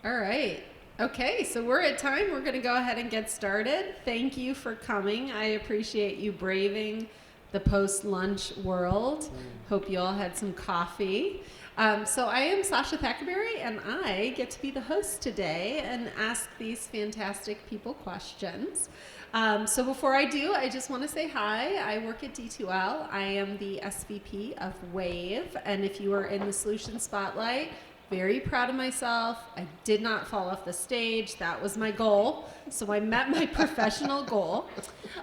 All right. Okay, so we're at time. We're going to go ahead and get started. Thank you for coming. I appreciate you braving the post-lunch world. Hope you all had some coffee. So I am Sasha Thackaberry, and I get to be the host today and ask these fantastic people questions. So before I do, I just want to say hi. I work at D2L. I am the SVP of WAVE, and if you are in the Solution Spotlight, very proud of myself. I did not fall off the stage. That was my goal. So I met my professional goal.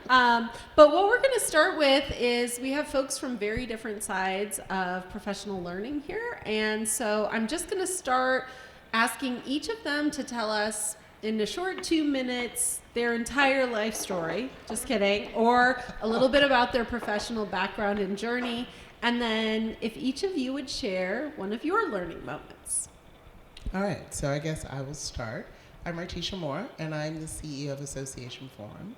But what we're going to start with is we have folks from very different sides of professional learning here. And so I'm just going to start asking each of them to tell us in a short 2 minutes their entire life story. Just kidding. Or a little bit about their professional background and journey. And then if each of you would share one of your learning moments. All right, so I guess I will start. I'm Artesha Moore, and I'm the CEO of Association Forum.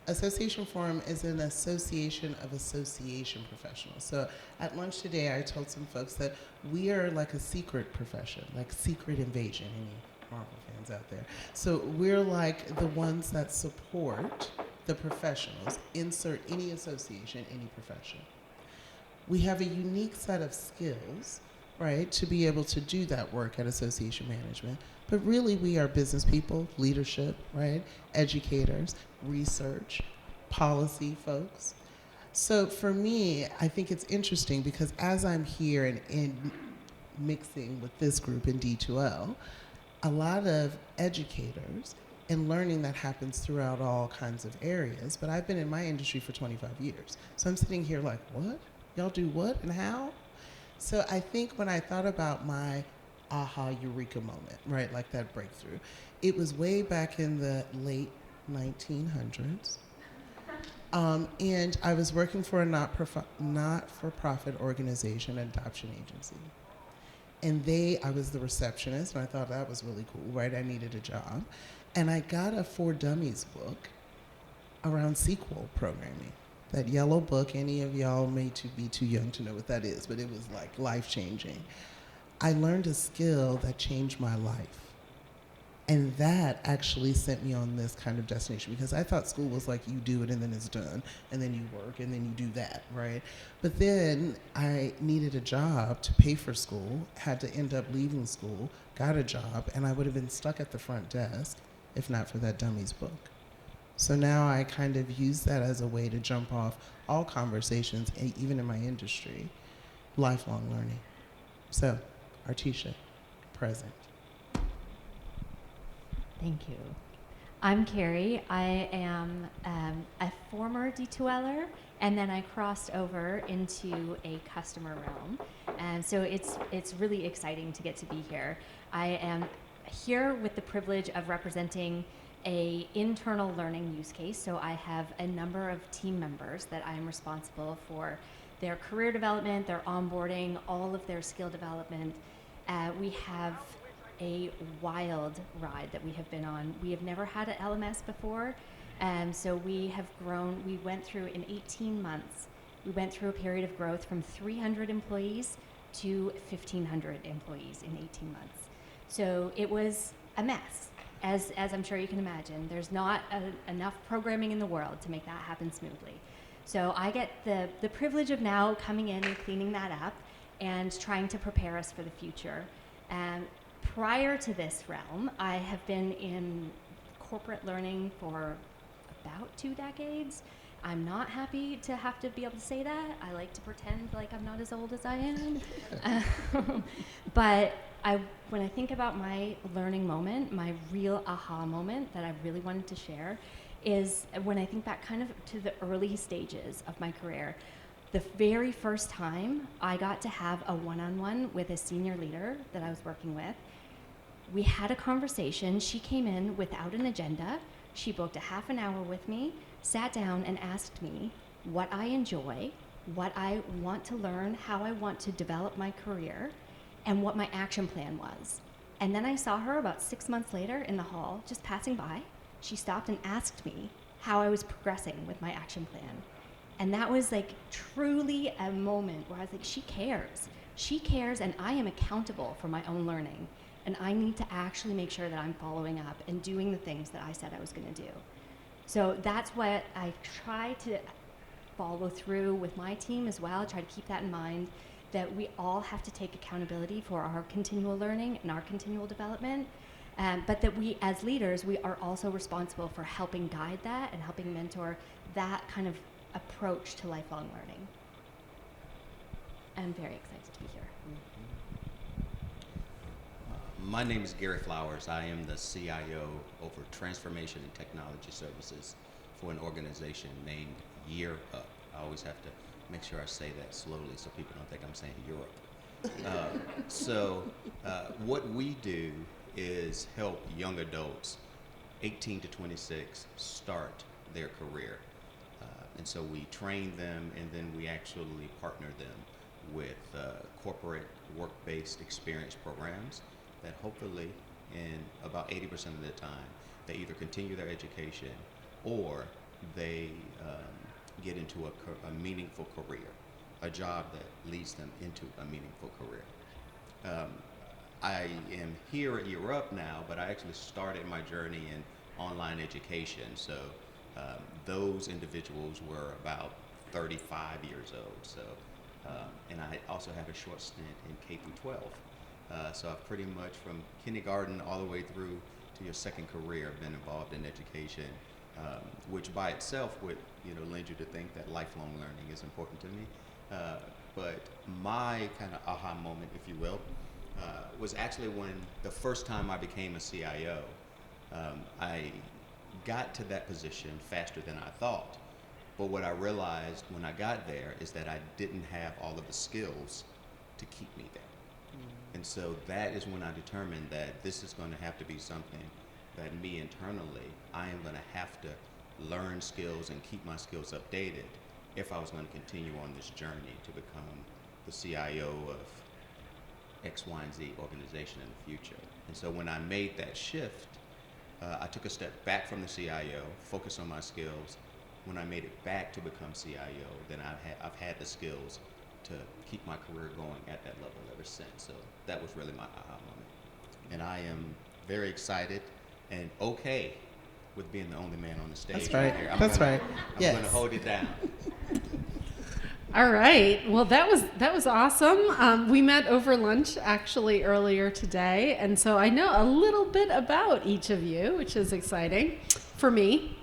Association Forum is an association of association professionals. So at lunch today, I told some folks that we are like a secret profession, like Secret Invasion, any Marvel fans out there. So we're like the ones that support the professionals, insert any association, any profession. We have a unique set of skills, right, to be able to do that work at association management. But really, we are business people, leadership, right, educators, research, policy folks. So for me, I think it's interesting because as I'm here and mixing with this group in D2L, a lot of educators and learning that happens throughout all kinds of areas. But I've been in my industry for 25 years. So I'm sitting here like, what? Y'all do what and how? So I think when I thought about my aha eureka moment, right, like that breakthrough, it was way back in the late 1900s. And I was working for a not-for-profit organization, adoption agency. And I was the receptionist, and I thought that was really cool, right? I needed a job. And I got a For Dummies book around SQL programming. That yellow book, any of y'all may be too young to know what that is, but it was like life-changing. I learned a skill that changed my life. And that actually sent me on this kind of destination because I thought school was like you do it and then it's done, and then you work and then you do that, right? But then I needed a job to pay for school, had to end up leaving school, got a job, and I would have been stuck at the front desk if not for that dummies book. So now I kind of use that as a way to jump off all conversations, even in my industry, lifelong learning. So, Artesha, present. Thank you. I'm Kerri. I am a former D2Ler, and then I crossed over into a customer realm. And so it's really exciting to get to be here. I am here with the privilege of representing a internal learning use case. So I have a number of team members that I am responsible for their career development, their onboarding, all of their skill development. We have a wild ride that we have been on. We have never had an LMS before, and so we have grown. We went through in 18 months, we went through a period of growth from 300 employees to 1,500 employees in 18 months. So it was a mess. As I'm sure you can imagine, there's not enough programming in the world to make that happen smoothly. So I get the privilege of now coming in and cleaning that up and trying to prepare us for the future. Prior to this realm, I have been in corporate learning for about 2 decades. I'm not happy to have to be able to say that. I like to pretend like I'm not as old as I am. But when I think about my learning moment, my real aha moment that I really wanted to share is when I think back kind of to the early stages of my career. The very first time I got to have a one-on-one with a senior leader that I was working with, we had a conversation. She came in without an agenda. She booked a half an hour with me, sat down and asked me what I enjoy, what I want to learn, how I want to develop my career, and what my action plan was. And then I saw her about 6 months later in the hall, just passing by. She stopped and asked me how I was progressing with my action plan. And that was like truly a moment where I was like, she cares. She cares, and I am accountable for my own learning. and I need to actually make sure that I'm following up and doing the things that I said I was going to do. So that's what I try to follow through with my team as well. I try to keep that in mind, that we all have to take accountability for our continual learning and our continual development, but that we as leaders, we are also responsible for helping guide that and helping mentor that kind of approach to lifelong learning. I'm very excited to be here. My name is Gary Flowers. I am the CIO over Transformation and Technology Services for an organization named Year Up. I always have to make sure I say that slowly so people don't think I'm saying Europe. What we do is help young adults 18 to 26 start their career. And so we train them, and then we actually partner them with corporate work-based experience programs that hopefully in about 80% of the time they either continue their education or they get into a meaningful career, a job that leads them into a meaningful career. I am here at Year Up now, but I actually started my journey in online education. So those individuals were about 35 years old. So, and I also have a short stint in K through 12. So I've pretty much from kindergarten all the way through to your second career been involved in education, which by itself would lend you to think that lifelong learning is important to me. But my kind of aha moment, if you will, was actually when the first time I became a CIO. I got to that position faster than I thought. But what I realized when I got there is that I didn't have all of the skills to keep me there. And so that is when I determined that this is going to have to be something that me internally, I am going to have to learn skills and keep my skills updated if I was going to continue on this journey to become the CIO of X, Y, and Z organization in the future. And so when I made that shift, I took a step back from the CIO, focused on my skills. When I made it back to become CIO, then I've had the skills to keep my career going at that level ever since. So that was really my aha moment. And I am very excited and okay with being the only man on the stage. That's right. Here. I'm going to hold it down. All right. Well, that was awesome. We met over lunch actually earlier today, and so I know a little bit about each of you, which is exciting for me.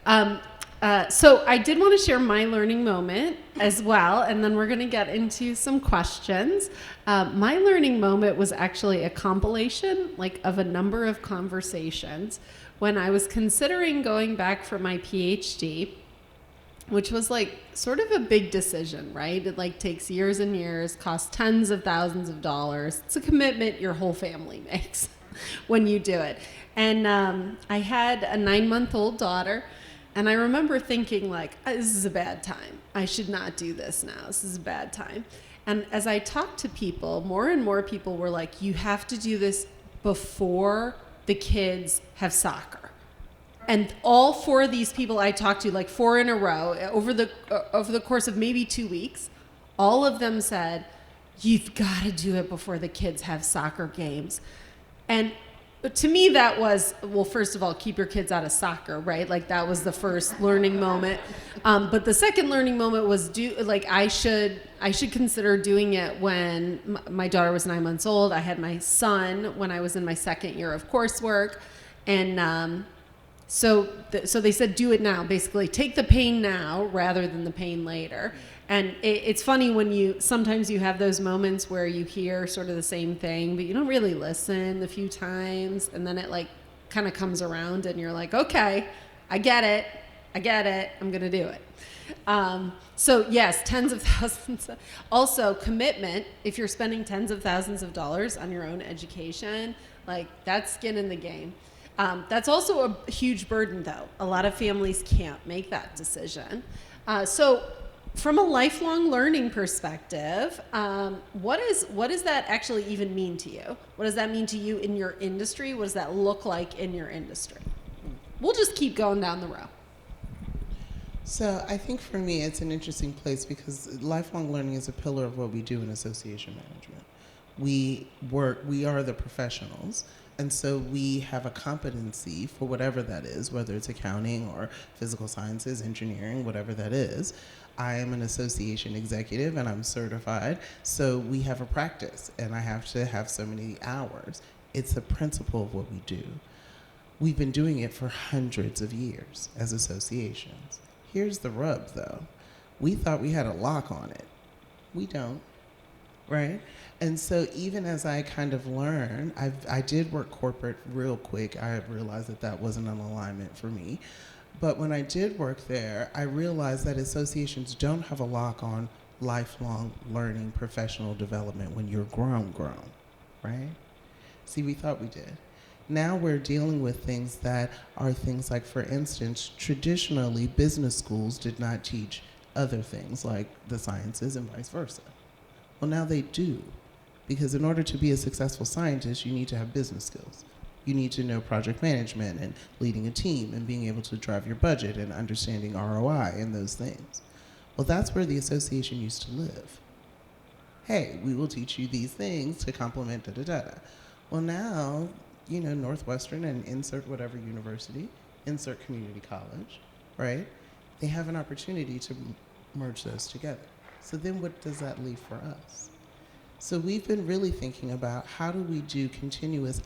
So I did want to share my learning moment as well, and then we're going to get into some questions. My learning moment was actually a compilation of a number of conversations when I was considering going back for my PhD, which was sort of a big decision, right? It takes years and years, costs tens of thousands of dollars. It's a commitment your whole family makes when you do it. And I had a 9-month-old daughter. And I remember thinking this is a bad time. I should not do this now. This is a bad time. And as I talked to people, more and more people were like, you have to do this before the kids have soccer. And all 4 of these people I talked to, 4 in a row, over the course of maybe 2 weeks, all of them said, you've got to do it before the kids have soccer games. And to me, that was, well, first of all, keep your kids out of soccer, right? That was the first learning moment. But the second learning moment was I should consider doing it when my daughter was 9 months old. I had my son when I was in my second year of coursework. And so they said, do it now. Basically, take the pain now rather than the pain later. And it's funny when sometimes you have those moments where you hear sort of the same thing, but you don't really listen a few times. And then it kind of comes around and you're like, okay, I get it. I'm going to do it. So yes, tens of thousands. Also commitment. If you're spending tens of thousands of dollars on your own education, that's skin in the game. That's also a huge burden though. A lot of families can't make that decision. So from a lifelong learning perspective, what does that actually even mean to you? What does that mean to you in your industry? What does that look like in your industry? We'll just keep going down the row. So I think for me, it's an interesting place because lifelong learning is a pillar of what we do in association management. We are the professionals. And so we have a competency for whatever that is, whether it's accounting or physical sciences, engineering, whatever that is. I am an association executive and I'm certified. So we have a practice and I have to have so many hours. It's the principle of what we do. We've been doing it for hundreds of years as associations. Here's the rub though. We thought we had a lock on it. We don't, right? And so even as I kind of learn, I did work corporate real quick. I realized that wasn't an alignment for me. But when I did work there, I realized that associations don't have a lock on lifelong learning, professional development when you're grown, right? See, we thought we did. Now we're dealing with things that are things like, for instance, traditionally business schools did not teach other things like the sciences and vice versa. Well, now they do. Because in order to be a successful scientist, you need to have business skills. You need to know project management and leading a team and being able to drive your budget and understanding ROI and those things. Well, that's where the association used to live. Hey, we will teach you these things to complement da-da-da-da. Well, now, Northwestern and insert whatever university, insert community college, right? They have an opportunity to merge those together. So then what does that leave for us? So we've been really thinking about how do we do continuous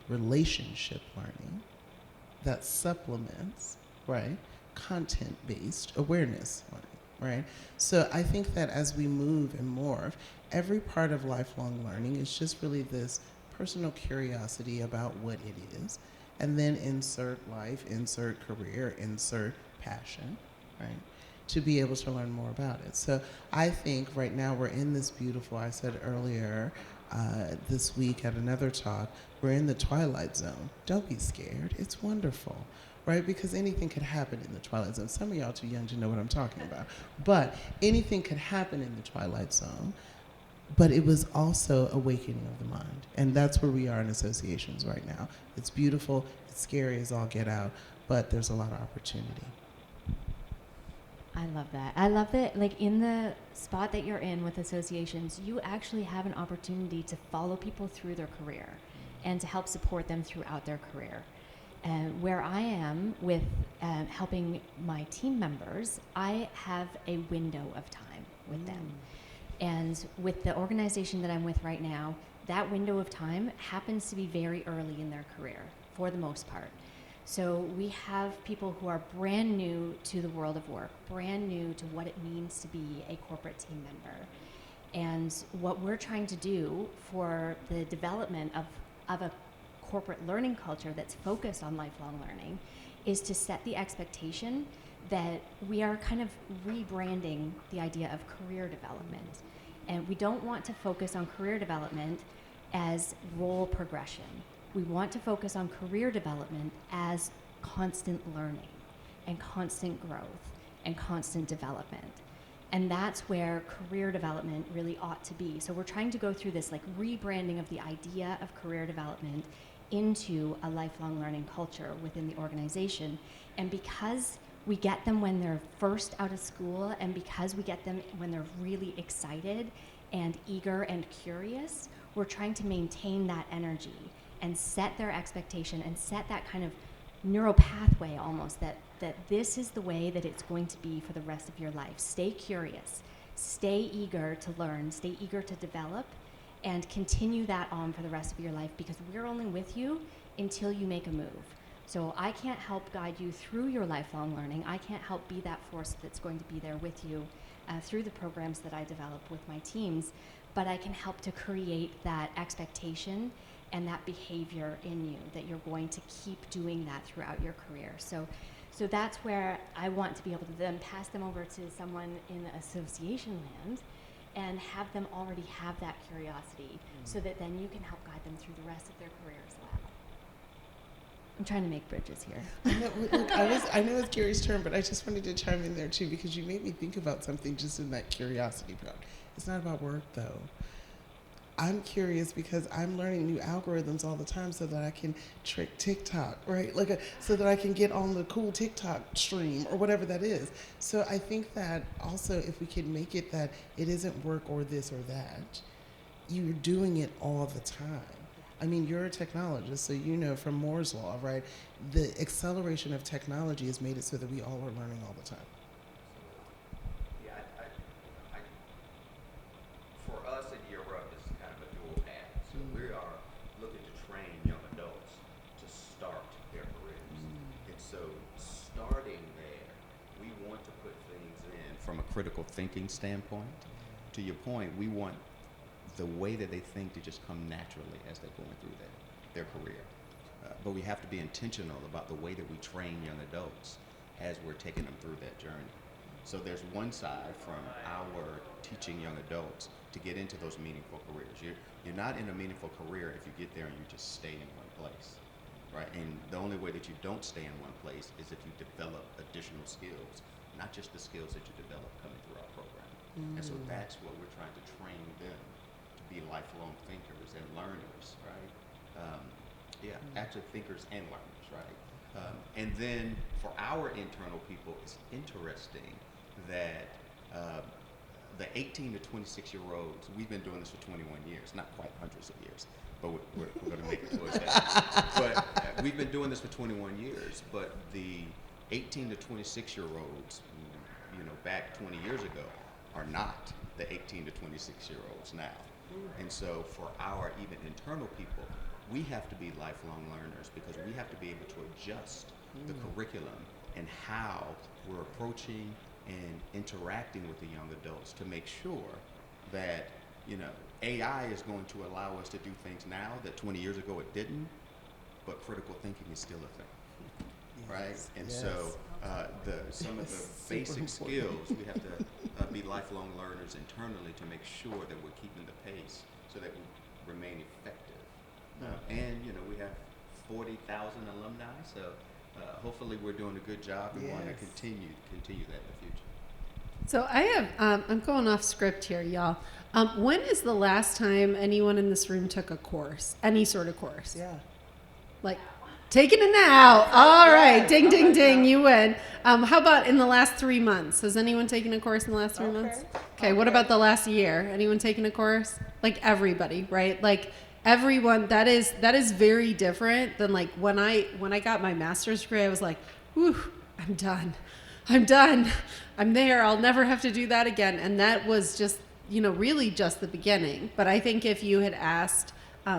relationship learning that supplements, right, content-based awareness learning, right? So I think that as we move and morph, every part of lifelong learning is just really this personal curiosity about what it is, and then insert life, insert career, insert passion, right? To be able to learn more about it. So I think right now we're in this beautiful, I said earlier this week at another talk, we're in the twilight zone. Don't be scared, it's wonderful, right? Because anything could happen in the twilight zone. Some of y'all too young to know what I'm talking about, but anything could happen in the twilight zone, but it was also awakening of the mind. And that's where we are in associations right now. It's beautiful, it's scary as all get out, but there's a lot of opportunity. I love that. I love that, like, in the spot that you're in with associations, you actually have an opportunity to follow people through their career and to help support them throughout their career. Where I am with helping my team members, I have a window of time with them. And with the organization that I'm with right now, that window of time happens to be very early in their career, for the most part. So we have people who are brand new to the world of work, brand new to what it means to be a corporate team member. And what we're trying to do for the development of a corporate learning culture that's focused on lifelong learning is to set the expectation that we are kind of rebranding the idea of career development. And we don't want to focus on career development as role progression. We want to focus on career development as constant learning and constant growth and constant development. And that's where career development really ought to be. So we're trying to go through this like rebranding of the idea of career development into a lifelong learning culture within the organization. And because we get them when they're first out of school, and because we get them when they're really excited and eager and curious, we're trying to maintain that energy and set their expectation and set that kind of neural pathway almost that this is the way that it's going to be for the rest of your life. Stay curious, stay eager to learn, stay eager to develop, and continue that on for the rest of your life, because we're only with you until you make a move. So I can't help guide you through your lifelong learning. I can't help be that force that's going to be there with you through the programs that I develop with my teams, but I can help to create that expectation and that behavior in you, that you're going to keep doing that throughout your career. So that's where I want to be able to then pass them over to someone in association land and have them already have that curiosity, so that then you can help guide them through the rest of their career as well. I'm trying to make bridges here. I know it's Kerri's turn, but I just wanted to chime in there too, because you made me think about something just in that curiosity part. It's not about work though. I'm curious because I'm learning new algorithms all the time so that I can trick TikTok, right? So that I can get on the cool TikTok stream or whatever that is. So I think that also if we can make it that it isn't work or this or that, you're doing it all the time. I mean, you're a technologist, so you know from Moore's Law, right? The acceleration of technology has made it so that we all are learning all the time. Yeah, for us at Year Up, this is kind of a dual path. So we are looking to train young adults to start their careers. And so starting there, we want to put things in from a critical thinking standpoint. To your point, we want the way that they think to just come naturally as they're going through their career. But we have to be intentional about the way that we train young adults as we're taking them through that journey. So there's one side from our teaching young adults to get into those meaningful careers. You're not in a meaningful career if you get there and you just stay in one place, right? And the only way that you don't stay in one place is if you develop additional skills, not just the skills that you develop coming through our program. And so that's what we're trying to train them to be lifelong thinkers and learners, right? Actually thinkers and learners, right? And then for our internal people, it's interesting that the 18 to 26-year-olds, we've been doing this for 21 years, not quite hundreds of years, but we're going to make it towards that. But we've been doing this for 21 years, but the 18 to 26-year-olds, back 20 years ago, are not the 18 to 26-year-olds now. And so for our even internal people, we have to be lifelong learners because we have to be able to adjust the curriculum and how we're approaching and interacting with the young adults to make sure that, AI is going to allow us to do things now that 20 years ago it didn't, but critical thinking is still a thing, right? And so some of the basic skills, we have to be lifelong learners internally to make sure that we're keeping the pace so that we remain effective. And we have 40,000 alumni, so hopefully we're doing a good job. We want to continue that in the future. So I have, I'm going off script here, y'all. When is the last time anyone in this room took a course, any sort of course? Yeah. Like, taking it now. All right, ding, ding, ding, you win. How about in the last 3 months? Has anyone taken a course in the last 3 months? Okay, what about the last year? Anyone taken a course? Like everybody, right? Like everyone. That is very different than like when I got my master's degree. I was like, whew, I'm done. I'm there. I'll never have to do that again. And that was just, really just the beginning. But I think if you had asked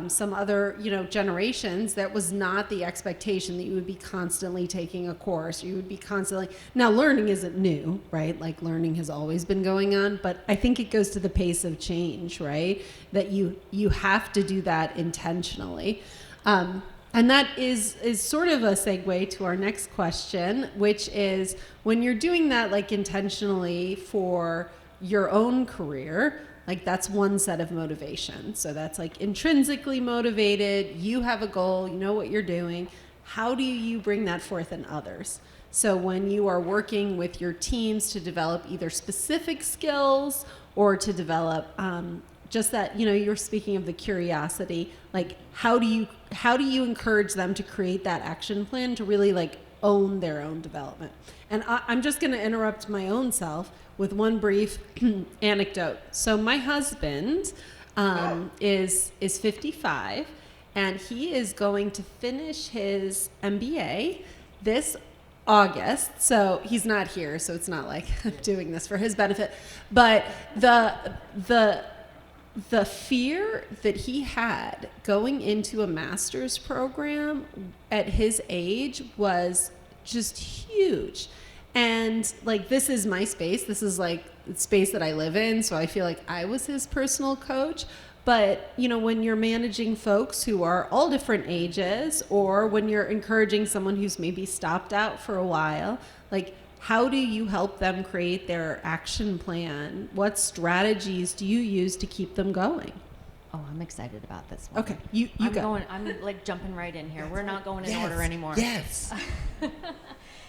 some other, generations, that was not the expectation that you would be constantly taking a course. You would be constantly, now learning isn't new, right? Like learning has always been going on, but I think it goes to the pace of change, right? That you have to do that intentionally. And that is sort of a segue to our next question, which is when you're doing that like intentionally for your own career, like that's one set of motivation. So that's like intrinsically motivated. You have a goal, you know what you're doing. How do you bring that forth in others? So when you are working with your teams to develop either specific skills or to develop just that, you're speaking of the curiosity, like how do you encourage them to create that action plan to really like own their own development? And I'm just going to interrupt my own self with one brief anecdote. So my husband is 55, and he is going to finish his MBA this August. So he's not here, so it's not like I'm doing this for his benefit. But the fear that he had going into a master's program at his age was just huge. And like, this is my space. This is like the space that I live in. So I feel like I was his personal coach. But, when you're managing folks who are all different ages, or when you're encouraging someone who's maybe stopped out for a while, like, how do you help them create their action plan? What strategies do you use to keep them going? Oh, I'm excited about this one. Okay, you go. I'm like jumping right in here. We're not going in order anymore. Yes.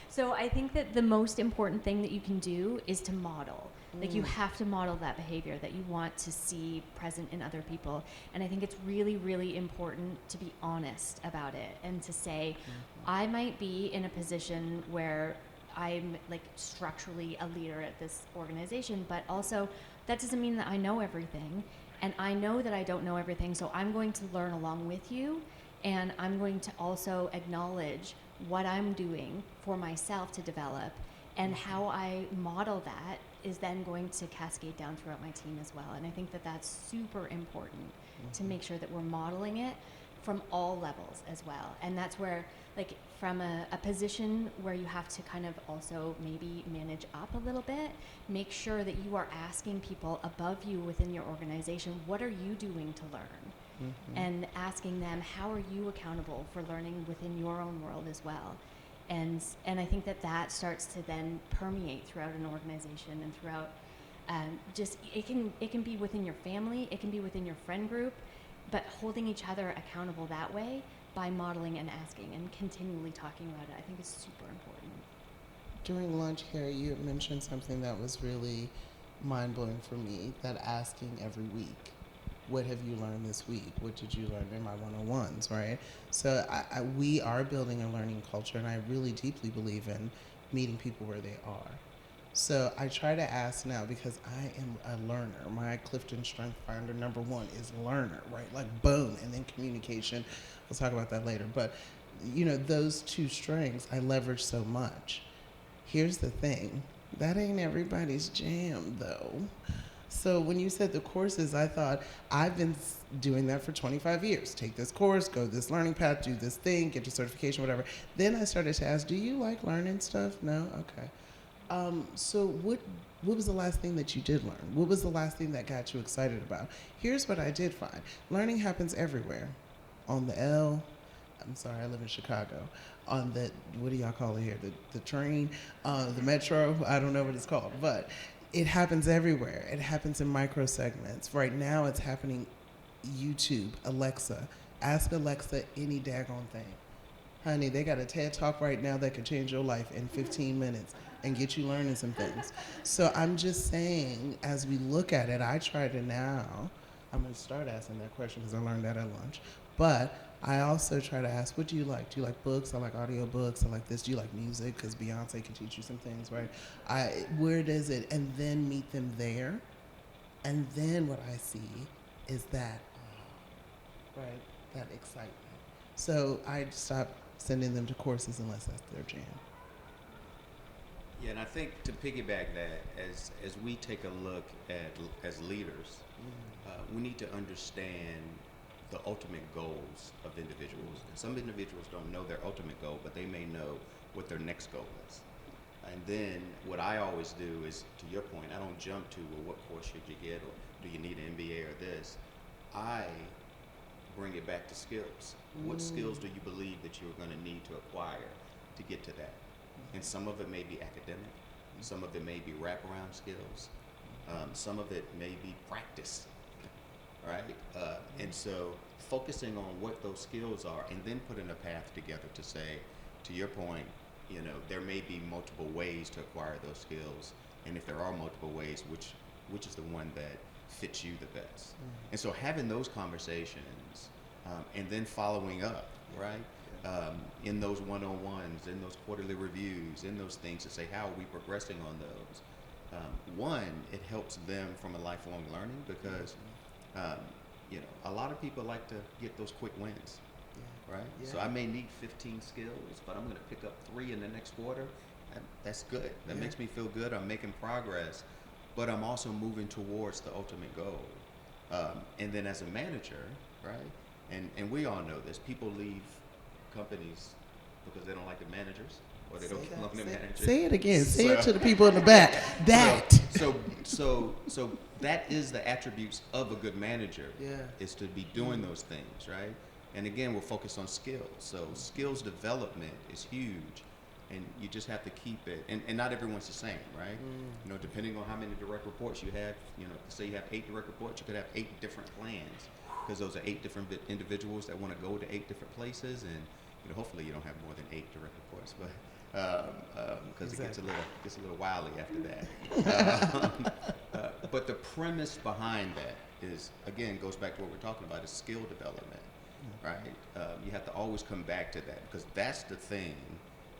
So I think that the most important thing that you can do is to model. Like you have to model that behavior that you want to see present in other people. And I think it's really, really important to be honest about it and to say, I might be in a position where I'm like structurally a leader at this organization, but also that doesn't mean that I know everything. And I know that I don't know everything, so I'm going to learn along with you, and I'm going to also acknowledge what I'm doing for myself to develop, and how I model that is then going to cascade down throughout my team as well. And I think that that's super important to make sure that we're modeling it from all levels as well. And that's where, like, from a position where you have to kind of also maybe manage up a little bit, make sure that you are asking people above you within your organization, what are you doing to learn? And asking them, how are you accountable for learning within your own world as well? And I think that that starts to then permeate throughout an organization and throughout, just, it can be within your family, it can be within your friend group, but holding each other accountable that way by modeling and asking and continually talking about it, I think is super important. During lunch, Kerri, you had mentioned something that was really mind-blowing for me, that asking every week, what have you learned this week? What did you learn in my one-on-ones, right? So we are building a learning culture, and I really deeply believe in meeting people where they are. So I try to ask now, because I am a learner. My Clifton Strength Finder #1 is learner, right? Like, boom, and then communication. We'll talk about that later. But, you know, those two strengths I leverage so much. Here's the thing. That ain't everybody's jam, though. So when you said the courses, I thought, I've been doing that for 25 years. Take this course, go this learning path, do this thing, get your certification, whatever. Then I started to ask, do you like learning stuff? No? Okay. So what was the last thing that you did learn? What was the last thing that got you excited about? Here's what I did find. Learning happens everywhere. On the I'm sorry, I live in Chicago. On the, what do y'all call it here? The train, the metro, I don't know what it's called, but it happens everywhere. It happens in micro segments. Right now it's happening YouTube, Alexa. Ask Alexa any daggone thing. Honey, they got a TED Talk right now that could change your life in 15 minutes and get you learning some things. So I'm just saying, as we look at it, I try to now, I'm gonna start asking that question because I learned that at lunch, but I also try to ask, what do you like? Do you like books? I like audio books. I like this. Do you like music? Because Beyonce can teach you some things, right? Where does it? And then meet them there. And then what I see is that, right, that excitement. So I stop sending them to courses unless that's their jam. Yeah, and I think to piggyback that, as we take a look at as leaders, we need to understand the ultimate goals of individuals. And some individuals don't know their ultimate goal, but they may know what their next goal is. And then what I always do is, to your point, I don't jump to, well, what course should you get, or do you need an MBA or this? I bring it back to skills. What skills do you believe that you're going to need to acquire to get to that? And some of it may be academic, some of it may be wraparound skills, some of it may be practice, right? And so focusing on what those skills are, and then putting a path together to say, to your point, you know, there may be multiple ways to acquire those skills, and if there are multiple ways, which is the one that fits you the best? And so having those conversations, and then following up, right? In those one-on-ones, in those quarterly reviews, in those things to say, how are we progressing on those? One, it helps them from a lifelong learning because, you know, a lot of people like to get those quick wins, right? Yeah. So I may need 15 skills, but I'm going to pick up 3 in the next quarter. That's good. That makes me feel good. I'm making progress, but I'm also moving towards the ultimate goal. And then as a manager, right? And we all know this. People leave companies because they don't like the managers, or they don't like the managers. Say it again. Say it to the people in the back. So that is the attributes of a good manager. Yeah. Is to be doing those things, right? And again, we're focused on skills. So skills development is huge, and you just have to keep it. And not everyone's the same, right? You know, depending on how many direct reports you have. You know, say you have 8 direct reports, you could have 8 different plans, because those are 8 different individuals that want to go to 8 different places, and you know, hopefully you don't have more than 8 direct reports, but because exactly. It gets a little wily after that. But the premise behind that is, again, goes back to what we're talking about, is skill development, right? You have to always come back to that, because that's the thing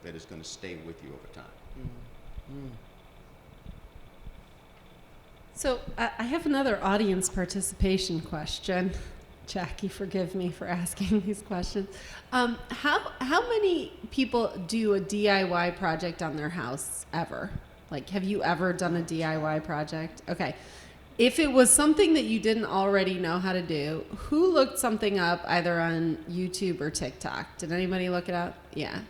that is going to stay with you over time. So I have another audience participation question. Jackie, forgive me for asking these questions. How many people do a DIY project on their house ever? Like, have you ever done a DIY project? Okay. If it was something that you didn't already know how to do, who looked something up either on YouTube or TikTok? Did anybody look it up? Yeah.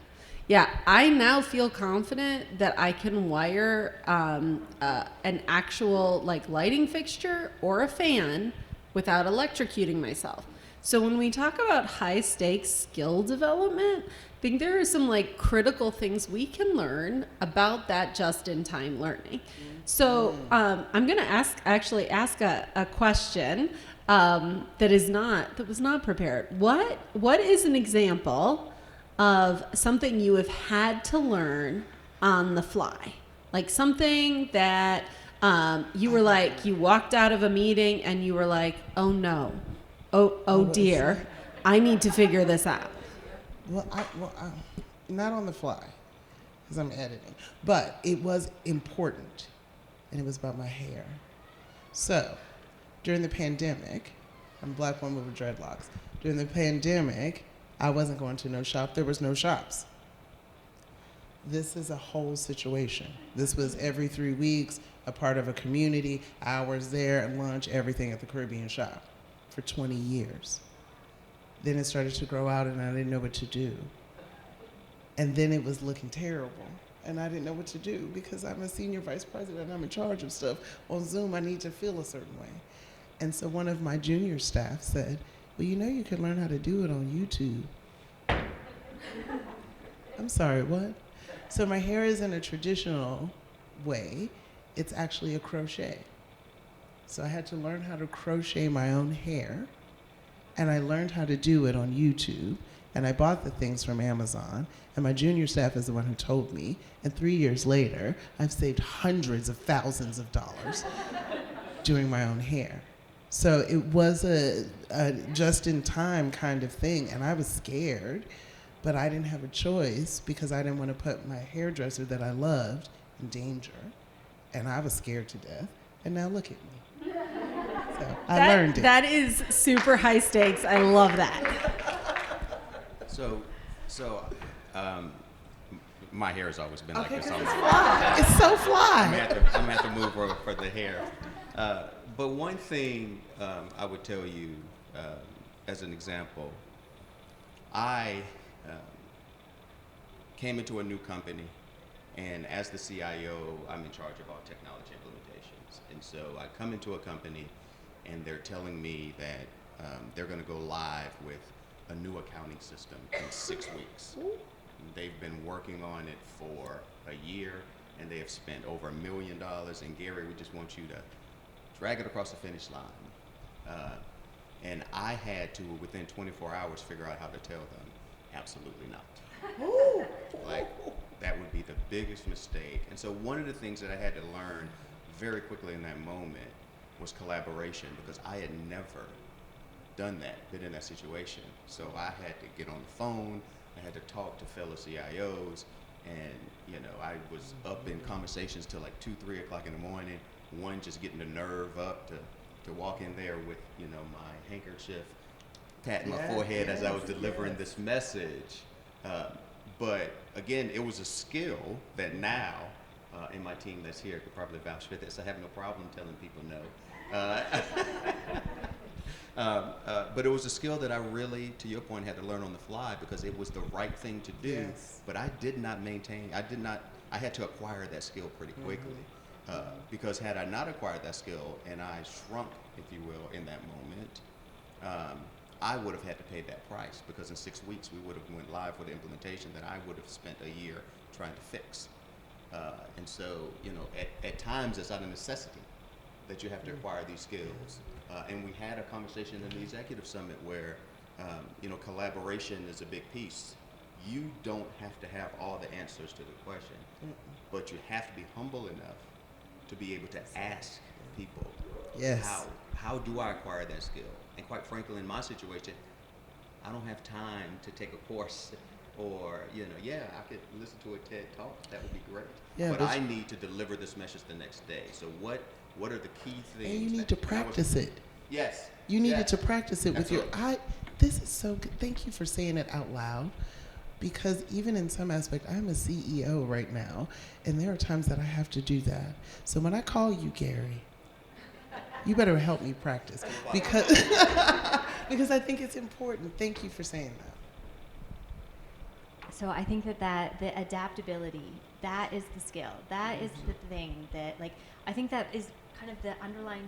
Yeah, I now feel confident that I can wire an actual like lighting fixture or a fan without electrocuting myself. So when we talk about high stakes skill development, I think there are some like critical things we can learn about that just in time learning. So I'm going to ask a question that was not prepared. What is an example of something you have had to learn on the fly? Like something that you were like, you walked out of a meeting and you were like, oh no, oh dear, I need to figure this out. Well, not on the fly, because I'm editing, but it was important, and it was about my hair. So, during the pandemic, I'm a black woman with dreadlocks. During the pandemic, I wasn't going to no shop. There was no shops. This is a whole situation. This was every 3 weeks, a part of a community, hours there, lunch, everything at the Caribbean shop for 20 years. Then it started to grow out and I didn't know what to do. And then it was looking terrible and I didn't know what to do because I'm a senior vice president, I'm in charge of stuff. On Zoom, I need to feel a certain way. And so one of my junior staff said, well, you know you can learn how to do it on YouTube. I'm sorry, what? So my hair is in a traditional way. It's actually a crochet. So I had to learn how to crochet my own hair, and I learned how to do it on YouTube, and I bought the things from Amazon, and my junior staff is the one who told me, and 3 years later, I've saved hundreds of thousands of dollars doing my own hair. So it was a just-in-time kind of thing, and I was scared, but I didn't have a choice because I didn't want to put my hairdresser that I loved in danger, and I was scared to death, and now look at me. So I learned it. That is super high stakes. I love that. So, my hair has always been like Okay, this. 'cause it's fly. It's so fly. I'm gonna have to move for the hair. But one thing I would tell you as an example, I came into a new company, and as the CIO, I'm in charge of all technology implementations. And so I come into a company, and they're telling me that they're going to go live with a new accounting system in 6 weeks. They've been working on it for a year, and they have spent over $1 million. And Gary, we just want you to drag it across the finish line. And I had to, within 24 hours, figure out how to tell them, absolutely not. Like, that would be the biggest mistake. And so one of the things that I had to learn very quickly in that moment was collaboration, because I had never done that, been in that situation. So I had to get on the phone, I had to talk to fellow CIOs, and I was up in conversations till like 2, 3 o'clock in the morning, one just getting the nerve up to walk in there with, my handkerchief, patting my forehead as I was delivering this message. But again, it was a skill that now, in my team that's here could probably vouch for this. I have no problem telling people no. But it was a skill that I really, to your point, had to learn on the fly because it was the right thing to do. Yes. But I did not maintain, I had to acquire that skill pretty quickly. Because had I not acquired that skill and I shrunk, if you will, in that moment, I would have had to pay that price, because in 6 weeks we would have went live with implementation that I would have spent a year trying to fix. And so, at times it's out of necessity that you have to acquire these skills. And we had a conversation in the executive summit where, collaboration is a big piece. You don't have to have all the answers to the question, but you have to be humble enough to be able to ask people, Yes. how do I acquire that skill? And quite frankly, in my situation, I don't have time to take a course or, I could listen to a TED talk. That would be great. Yeah, but but I need to deliver this message the next day. So what what are the key things. And you need to practice it. Yes. You needed yes. to practice it with your Absolutely. This is so good. Thank you for saying it out loud. Because even in some aspect, I'm a CEO right now, and there are times that I have to do that. So when I call you, Gary, you better help me practice because because I think it's important. Thank you for saying that. So I think that the adaptability, that is the skill. That is the thing that, like, I think that is kind of the underlying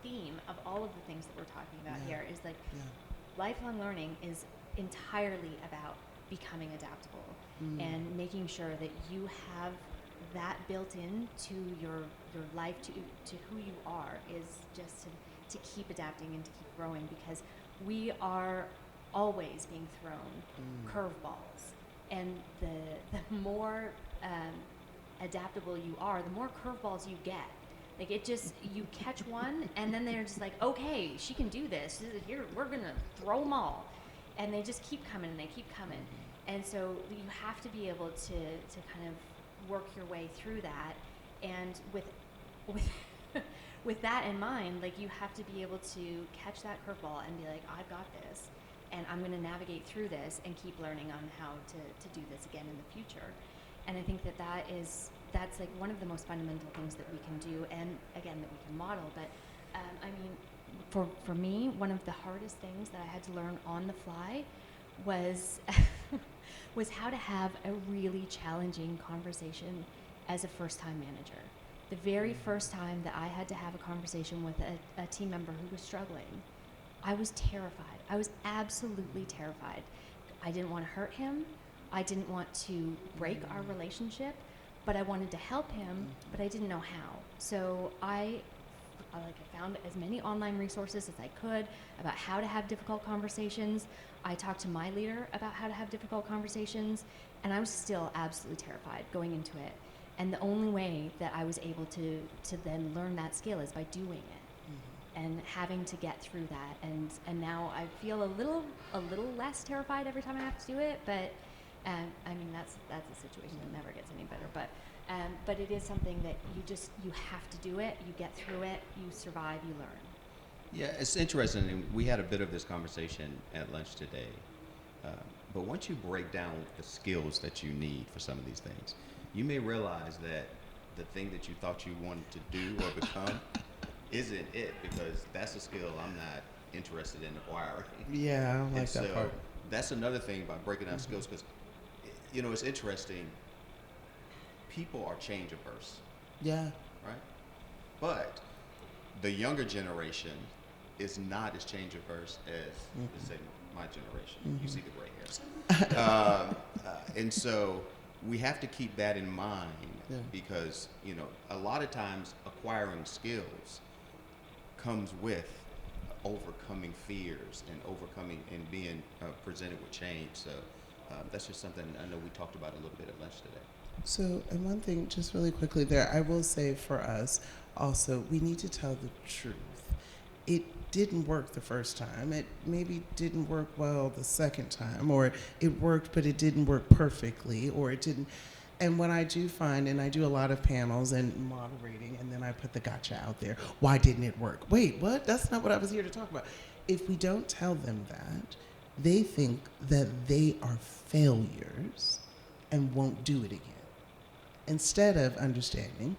theme of all of the things that we're talking about here is like lifelong learning is entirely about becoming adaptable and making sure that you have that built into your life to who you are is just to keep adapting and to keep growing, because we are always being thrown curveballs, and the more adaptable you are, the more curveballs you get. Like, it just, you catch one and then they're just like, okay, she can do this. Here, we're gonna throw them all. And they just keep coming and they keep coming. And so you have to be able to kind of work your way through that. And with with that in mind, like, you have to be able to catch that curveball and be like, I've got this, and I'm gonna navigate through this and keep learning on how to do this again in the future. And I think that's like one of the most fundamental things that we can do, and again, that we can model. But I mean, for me, one of the hardest things that I had to learn on the fly was was how to have a really challenging conversation as a first-time manager. The very first time that I had to have a conversation with a team member who was struggling, I was terrified. I was absolutely terrified. I didn't want to hurt him. I didn't want to break our relationship, but I wanted to help him, but I didn't know how. So I found as many online resources as I could about how to have difficult conversations. I talked to my leader about how to have difficult conversations, and I was still absolutely terrified going into it. And the only way that I was able to then learn that skill is by doing it and having to get through that. And now I feel a little less terrified every time I have to do it, but I mean, that's a situation that never gets any better. But it is something that you have to do it. You get through it. You survive. You learn. Yeah, it's interesting, and we had a bit of this conversation at lunch today. But once you break down the skills that you need for some of these things, you may realize that the thing that you thought you wanted to do or become isn't it, because that's a skill I'm not interested in acquiring. Yeah, I don't like And that so part. that's another thing about breaking down skills, because, you know, it's interesting. People are change averse, Yeah. right? But the younger generation is not as change averse as, let's say, my generation. You see the gray hairs. And so we have to keep that in mind, because, you know, a lot of times acquiring skills comes with overcoming fears and overcoming and being presented with change. So that's just something I know we talked about a little bit at lunch today. So, and one thing, just really quickly there, I will say for us also, we need to tell the truth. It didn't work the first time. It maybe didn't work well the second time, or it worked, but it didn't work perfectly, or it didn't. And what I do find, and I do a lot of panels and moderating, and then I put the gotcha out there. Why didn't it work? Wait, what? That's not what I was here to talk about. If we don't tell them that, they think that they are failures and won't do it again. Instead of understanding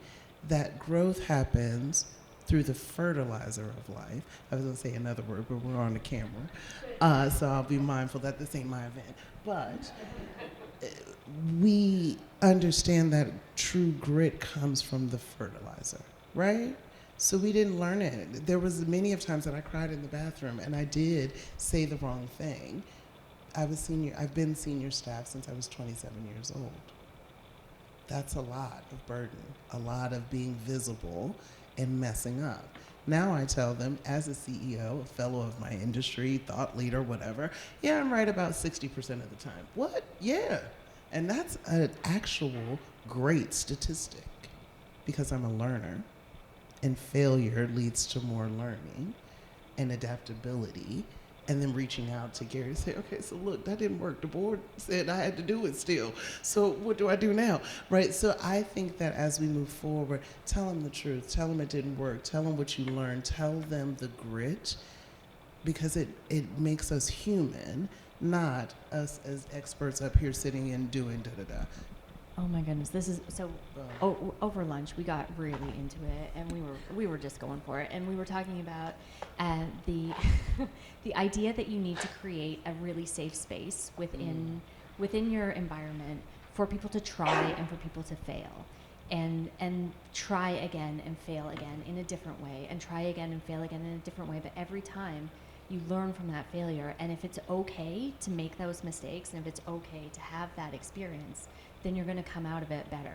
that growth happens through the fertilizer of life. I was going to say another word, but we're on the camera. So I'll be mindful that this ain't my event. But we understand that true grit comes from the fertilizer, right? So we didn't learn it. There was many of times that I cried in the bathroom, and I did say the wrong thing. I've been senior staff since I was 27 years old. That's a lot of burden, a lot of being visible and messing up. Now I tell them, as a CEO, a fellow of my industry, thought leader, whatever, yeah, I'm right about 60% of the time. What? Yeah. And that's an actual great statistic, because I'm a learner, and failure leads to more learning and adaptability. and then reaching out to Gary to say, okay, so look, that didn't work. The board said I had to do it still. So what do I do now, right? So I think that as we move forward, tell them the truth. Tell them it didn't work. Tell them what you learned. Tell them the grit, because it makes us human, not us as experts up here sitting and doing da-da-da. Oh my goodness, this is so. Over lunch, we got really into it, and we were just going for it, and we were talking about the the idea that you need to create a really safe space within your environment for people to try and for people to fail, and try again and fail again in a different way, and try again and fail again in a different way. But every time you learn from that failure, and if it's okay to make those mistakes, and if it's okay to have that experience, then you're going to come out of it better.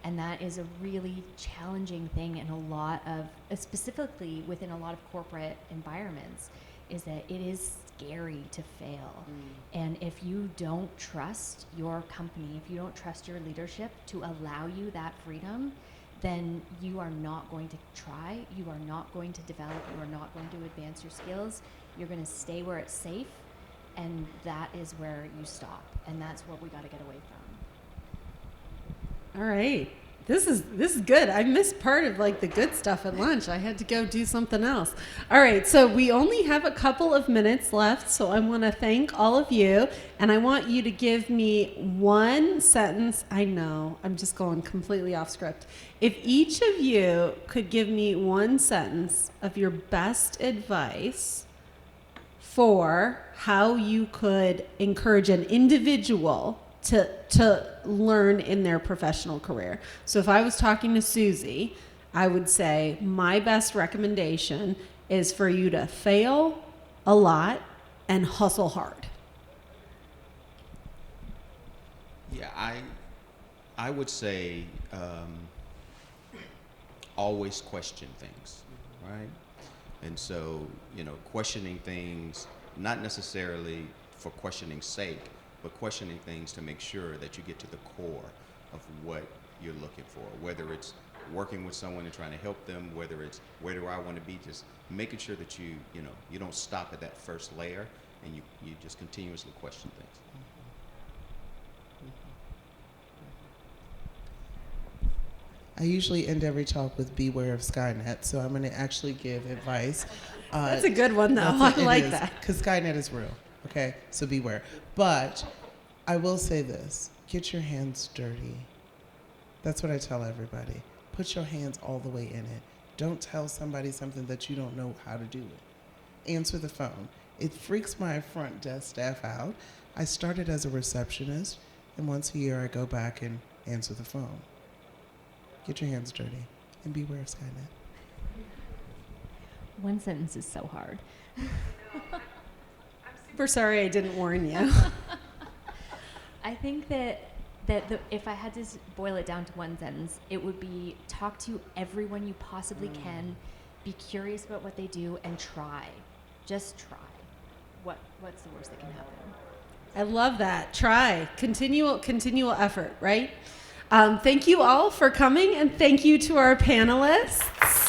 And that is a really challenging thing in a lot of, specifically within a lot of corporate environments, is that it is scary to fail. And if you don't trust your company, if you don't trust your leadership to allow you that freedom, then you are not going to try, you are not going to develop, you are not going to advance your skills. You're going to stay where it's safe, and that is where you stop. And that's what we got to get away from. All right. This is good. I missed part of like the good stuff at lunch. I had to go do something else. All right. So we only have a couple of minutes left. So I want to thank all of you. And I want you to give me one sentence. I know I'm just going completely off script. If each of you could give me one sentence of your best advice for how you could encourage an individual to learn in their professional career. So if I was talking to Susie, I would say my best recommendation is for you to fail a lot and hustle hard. Yeah, I would say always question things, right? And so, questioning things, not necessarily for questioning's sake, but questioning things to make sure that you get to the core of what you're looking for, whether it's working with someone and trying to help them, whether it's where do I want to be, just making sure that you don't stop at that first layer, and you just continuously question things. I usually end every talk with beware of Skynet, so I'm going to actually give advice. That's a good one, though. I like that. Because Skynet is real, okay? So beware. But I will say this. Get your hands dirty. That's what I tell everybody. Put your hands all the way in it. Don't tell somebody something that you don't know how to do it. Answer the phone. It freaks my front desk staff out. I started as a receptionist, and once a year I go back and answer the phone. Get your hands dirty and beware of Skynet. One sentence is so hard. I'm super sorry I didn't warn you. I think that if I had to boil it down to one sentence, it would be talk to everyone you possibly can, be curious about what they do, and try. Just try. What's the worst that can happen? I love that. Try. Continual effort, right? Thank you all for coming, and thank you to our panelists.